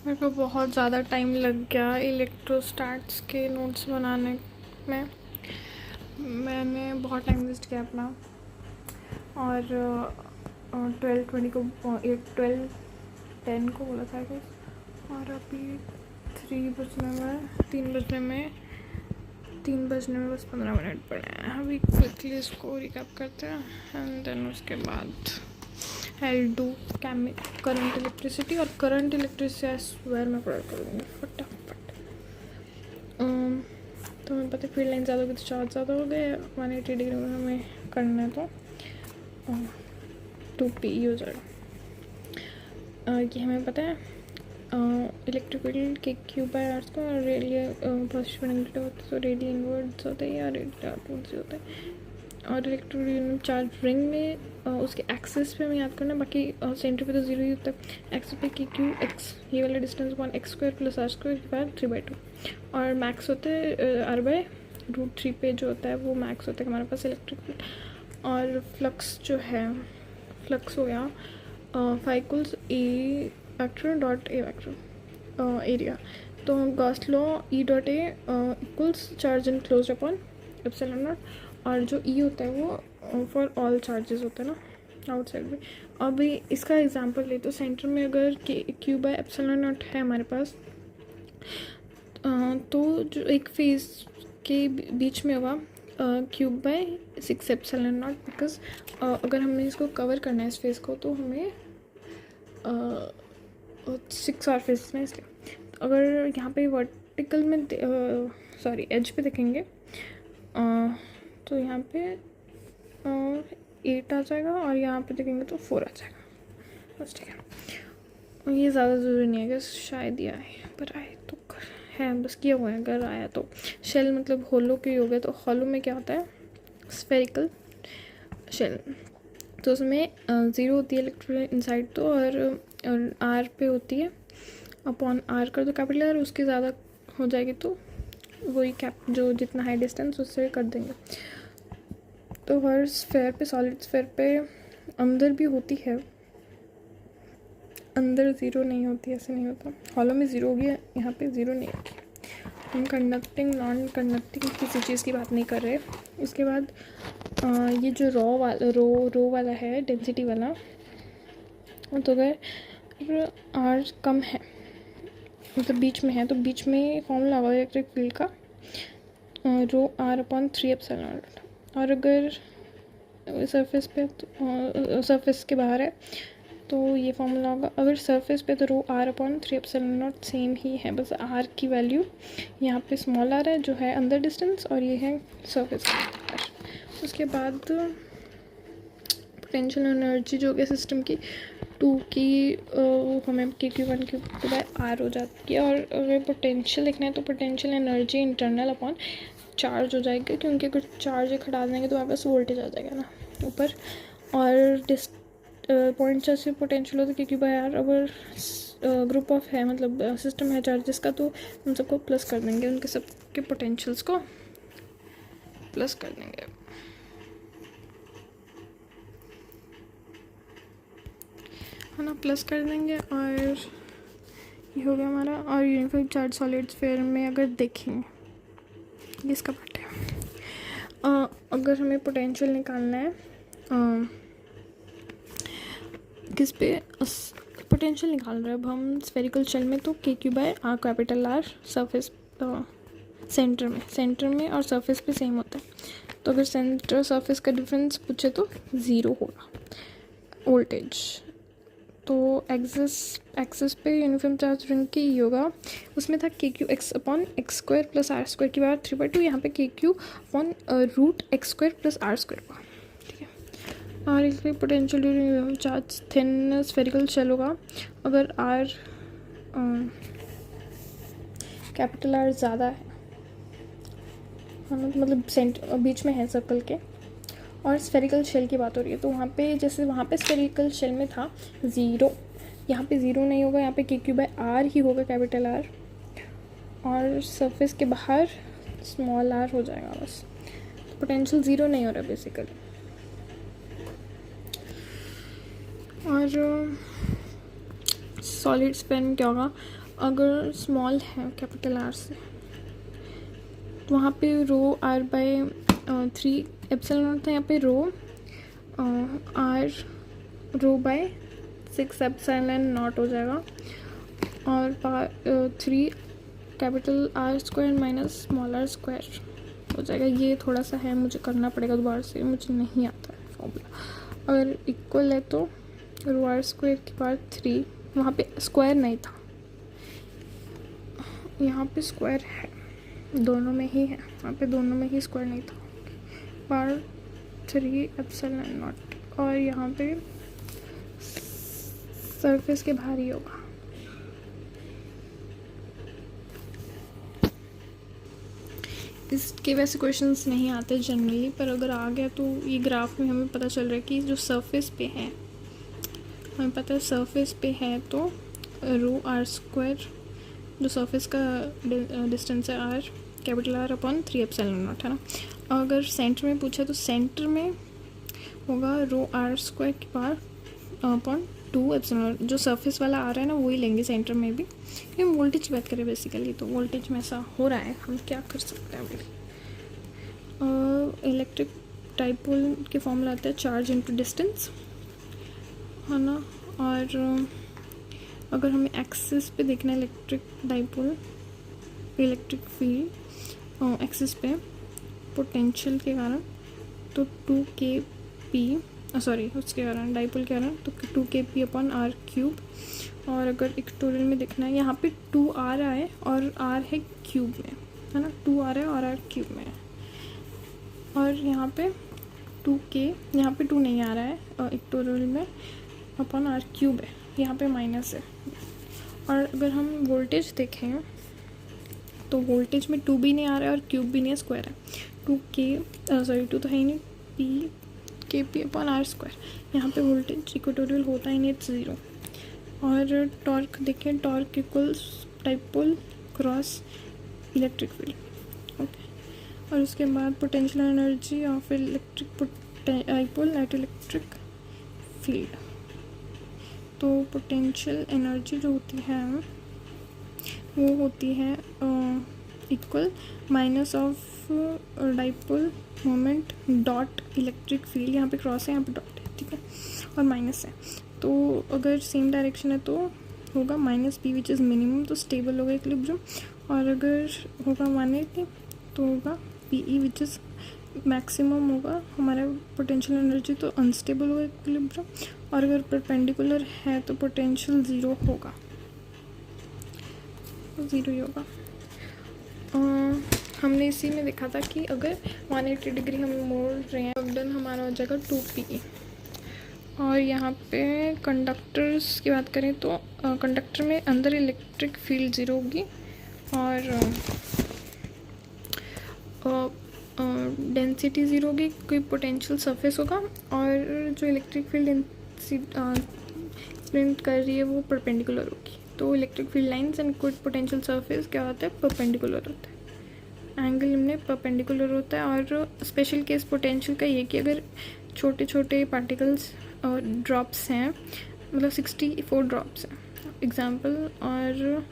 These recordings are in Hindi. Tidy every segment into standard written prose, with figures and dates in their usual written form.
मेरे को बहुत ज़्यादा टाइम लग गया इलेक्ट्रोस्टैट्स के नोट्स बनाने में। मैंने बहुत टाइम वेस्ट किया अपना, और 12:20 को 12:10 को बोला था कि, और अभी 3 बजने में बस 15 मिनट पड़े हैं। अभी क्विकली इसको रिकैप करते हैं एंड देन उसके बाद I'll do करंट इलेक्ट्रिसिटी, और करंट इलेक्ट्रिसिटी आई स्वेयर मैं पढ़ा करूँगी फटाफट। तो हमें पता है फील्ड लाइन ज़्यादा होगी तो चार्ज ज़्यादा हो गए, 180 डिग्री में हमें करना है तो 2p हो जाएगा। ये हमें पता है इलेक्ट्रिक फील्ड के क्यू बाय आर स्क्वायर, और रेडियल पॉजिटिव नेगेटिव होते हैं तो रेडियल इनवर्ड्स होते हैं या रेडियल आउटवर्ड्स होते हैं। और इलेक्ट्रोड चार्ज रिंग में उसके एक्सिस पे हमें याद करना है, बाकी सेंटर पे तो जीरो ही होता है। एक्सिस पे क्यू एक्स, ये वाला डिस्टेंस 1x² + r² के बाद 3/2, और मैक्स होते हैं r/√3 पे जो होता है वो मैक्स होता है हमारे पास इलेक्ट्रिक फील्ड। और फ्लक्स जो है, फ्लक्स हो गया 5 = a vector dot a vector area. तो Gauss law E.A equals charge enclosed upon epsilon naught, और जो E होता है वो फॉर ऑल चार्जेस होता है ना आउटसाइड में। अभी इसका एग्जांपल ले तो सेंटर में अगर क्यू बाय एप्सिलॉन नॉट है हमारे पास, तो जो एक फेज के बीच में होगा cube by 6 epsilon not, because अगर हमें इसको कवर करना है इस फेज को तो हमें 6 और फेज में, इसलिए अगर यहाँ पे वर्टिकल में एज पे देखेंगे तो यहाँ पे 8 आ जाएगा, और यहाँ पे देखेंगे तो 4 आ जाएगा बस, ठीक है। ये ज़्यादा ज़रूरी नहीं है कि शायद ये आए, पर आए तो है, बस किया हुआ है। अगर आया तो शेल मतलब होलो के हो गए, तो होलो में क्या होता है स्फेरिकल शेल, तो उसमें 0 होती है इलेक्ट्रॉन इनसाइड तो, और आर पे होती है अपॉन आर कर दो कैपिटल आर, उसके ज़्यादा हो जाएगी तो वही कैप जो जितना हाई डिस्टेंस उससे कर देंगे। तो हर स्फेयर पे, सॉलिड स्फेयर पे अंदर भी होती है, अंदर 0 नहीं होती, ऐसे नहीं होता। हॉलो में 0 होगी, यहाँ पे 0 नहीं होगी। हम कंडक्टिंग नॉन कंडक्टिंग किसी चीज़ की बात नहीं कर रहे। उसके बाद ये जो रो वाला है डेंसिटी वाला, तो अगर आर कम है मतलब बीच में है, तो बीच में फॉर्मूला होगा इलेक्ट्रिक फील्ड का ρr/3 एप्सिलॉन। और अगर सरफेस पे तो सरफेस के बाहर है तो ये फॉर्मूला होगा। अगर सरफेस पे तो ρr/3 एप्सिलॉन सेम ही है, बस आर की वैल्यू यहाँ पे स्मॉल आर है जो है अंदर डिस्टेंस, और ये है सरफेस के बाहर। उसके बाद पोटेंशियल एनर्जी जो है सिस्टम की 2 की हमें KQ1 Q2/R हो जाती है। और अगर पोटेंशियल देखना है तो potential energy internal upon charge हो जाएगा, क्योंकि अगर चार्ज एक हटा देंगे तो वहाँ पर वोल्टेज आ जाएगा ना ऊपर। और पॉइंट चार्ज से पोटेंशियल होता है KQ/R। अगर ग्रुप ऑफ है मतलब सिस्टम है चार्जेस का, तो उन सबको प्लस कर देंगे, उनके सबके पोटेंशियल्स को प्लस कर देंगे, है ना, प्लस कर देंगे। और ये हो गया हमारा। और यूनिफॉर्म चार्ज सॉलिड स्फीयर में अगर देखेंगे, इसका पार्ट है। अगर हमें पोटेंशियल निकालना है किस पे, पोटेंशियल निकाल रहे हैं अब हम स्फेरिकल शेल में, तो KQ/R capital R surface centre में और सरफेस पे सेम होता है। तो अगर सेंटर सरफेस का डिफरेंस पूछे तो 0 होगा वोल्टेज। तो एक्सिस पे यूनिफॉर्म चार्ज रिंग की होगा, उसमें था KQ(x/x² + r² की बार 3/2, यहाँ पे KQ(√x² + r²) होगा, ठीक है। और इसलिए potential charge thin spherical shell होगा। अगर R कैपिटल R ज़्यादा है, मतलब बीच में है सर्कल के, और स्फेरिकल शेल की बात हो रही है, तो वहाँ पे जैसे वहाँ पे स्फेरिकल शेल में था 0, यहाँ पे 0 नहीं होगा, यहाँ पे KQ/R ही होगा कैपिटल R, और सरफेस के बाहर स्मॉल r हो जाएगा बस। तो पोटेंशियल 0 नहीं हो रहा बेसिकली। और सॉलिड स्फीयर में क्या होगा, अगर स्मॉल है कैपिटल आर से तो वहाँ पे rho r by 3 epsilon naught था, यहाँ पे rho r rho by 6 epsilon naught हो जाएगा, और 3 capital R square minus small r square हो जाएगा। ये थोड़ा सा है, मुझे करना पड़ेगा दोबारा से, मुझे नहीं आता है फॉर्मूला। अगर इक्वल है तो रो आर स्क्वायर के बाद 3, वहाँ पे स्क्वायर नहीं था, यहाँ पे स्क्वायर है, दोनों में ही है, वहाँ पे दोनों में ही स्क्वायर नहीं था, बार 3 एप्सिलॉन नॉट, और यहाँ पे सरफेस के बाहर ही होगा। इसके वैसे क्वेश्चंस नहीं आते जनरली, पर अगर आ गया तो ये ग्राफ में हमें पता चल रहा है कि जो सरफेस पे है, हमें पता है सरफेस पे है तो रो आर स्क्वायर, जो सरफेस का डिस्टेंस है R, capital R upon 3 epsilon naught, है ना। अगर सेंटर में पूछा तो सेंटर में होगा रो आर स्क्वायर के पार अपॉन 2 एप्सिलॉन, जो सरफेस वाला आ रहा है ना वही लेंगे सेंटर में भी, क्योंकि हम वोल्टेज की बात करें बेसिकली, तो वोल्टेज में ऐसा हो रहा है, हम क्या कर सकते हैं अभी। इलेक्ट्रिक डाइपोल के फॉर्मूला आता है चार्ज इनटू डिस्टेंस, है ना। और अगर हमें एक्सिस पे देखना है electric dipole, electric field axis पे पोटेंशियल के कारण, तो 2kp सॉरी उसके कारण डाइपोल के कारण तो 2kp अपॉन आर क्यूब। और अगर इक्वेटोरियल में देखना है, यहाँ पे 2 आ रहा है और आर है क्यूब में, है ना, 2 आ रहा है और आर क्यूब में है, और यहाँ पे 2k, यहाँ पे 2 नहीं आ रहा है इक्वेटोरियल में, अपॉन आर क्यूब है, यहाँ पे माइनस है। और अगर हम वोल्टेज देखें तो वोल्टेज में 2 भी नहीं आ रहा है और क्यूब भी नहीं है, स्क्वायर है, 2 तो है ही नहीं, पी के पी अपॉन आर स्क्वायर, यहाँ पे वोल्टेज इक्वेटोरियल होता ही नहीं, 0। और टॉर्क देखें, torque equals dipole cross electric field, okay. और उसके बाद potential energy of electric dipole at electric field, तो पोटेंशियल एनर्जी जो होती है वो होती है equal minus of dipole moment dot electric field, यहाँ पे क्रॉस है, यहाँ पे डॉट है, ठीक है, और माइनस है, तो अगर सेम डायरेक्शन है तो होगा minus P which is minimum, तो स्टेबल होगा इक्विलिब्रियम, और अगर होगा 180 तो होगा P E which is maximum होगा हमारा पोटेंशियल एनर्जी, तो अनस्टेबल होगा इक्विलिब्रियम, और अगर परपेंडिकुलर है तो पोटेंशियल 0 होगा, 0 ही होगा। हमने इसी में देखा था कि अगर 180 डिग्री हम मोड़ रहे हैं, डन हमारा हो जाएगा 2p। और यहाँ पे कंडक्टर्स की बात करें तो कंडक्टर में अंदर इलेक्ट्रिक फील्ड 0 होगी, और डेंसिटी 0 होगी, कोई पोटेंशियल सरफेस होगा, और जो इलेक्ट्रिक फील्ड इंसिडेंट कर रही है वो परपेंडिकुलर होगी, तो इलेक्ट्रिक फील्ड लाइंस एंड कोई पोटेंशियल सरफेस क्या होता है, परपेंडिकुलर होता है, एंगल इनमें परपेंडिकुलर होता है। और स्पेशल केस पोटेंशियल का ये कि अगर छोटे छोटे पार्टिकल्स और ड्रॉप्स हैं, मतलब 64 ड्रॉप्स हैं एग्जांपल, और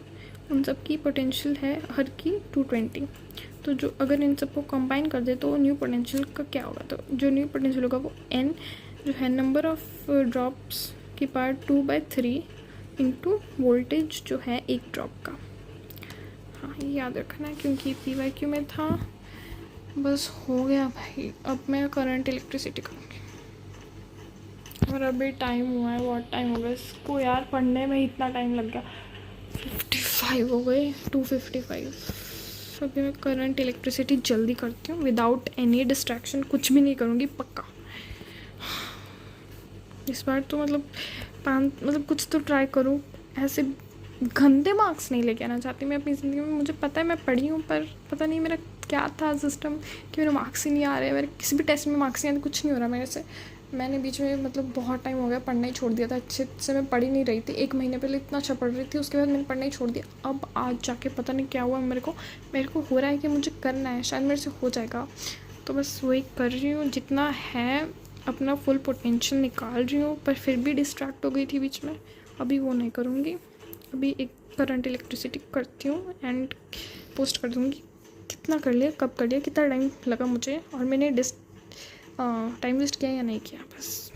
उन सब की पोटेंशियल है हर की 220, तो जो अगर इन सबको कंबाइन कर दे तो न्यू पोटेंशियल का क्या होगा, तो जो न्यू पोटेंशियल होगा वो n जो है नंबर ऑफ ड्रॉप्स की पावर 2/3 इंटू वोल्टेज जो है एक ड्रॉप का। हाँ ये याद रखना है क्योंकि PYQ में था। बस हो गया भाई, अब मैं करंट इलेक्ट्रिसिटी करूँगी। और अभी टाइम हुआ है, बहुत टाइम हो गया इसको यार, पढ़ने में इतना टाइम लग गया, 55 हो गए, 2:55। अभी मैं करंट इलेक्ट्रिसिटी जल्दी करती हूँ विदाउट एनी डिस्ट्रैक्शन, कुछ भी नहीं करूँगी पक्का इस बार तो, मतलब कुछ तो ट्राई करूँ, ऐसे गंदे मार्क्स नहीं लेके आना चाहती मैं अपनी ज़िंदगी में। मुझे पता है मैं पढ़ी हूँ, पर पता नहीं मेरा क्या था सिस्टम कि मेरे मार्क्स ही नहीं आ रहे, मेरे किसी भी टेस्ट में मार्क्स नहीं आते, कुछ नहीं हो रहा मेरे से। मैंने बीच में बहुत टाइम हो गया पढ़ना ही छोड़ दिया था, अच्छे से मैं पढ़ ही नहीं रही थी, 1 महीने पहले इतना अच्छा पढ़ रही थी, उसके बाद मैंने पढ़ना ही छोड़ दिया। अब आज जाके पता नहीं क्या हुआ मेरे को हो रहा है कि मुझे करना है, शायद मेरे से हो जाएगा, तो बस वही कर रही हूँ, जितना है अपना फुल पोटेंशियल निकाल रही हूँ, पर फिर भी डिस्ट्रैक्ट हो गई थी बीच में, अभी वो नहीं करूँगी, अभी एक करंट इलेक्ट्रिसिटी करती हूँ एंड पोस्ट कर दूँगी कितना कर लिया, कब कर लिया, कितना टाइम लगा मुझे, और मैंने टाइम वेस्ट किया या नहीं किया, बस।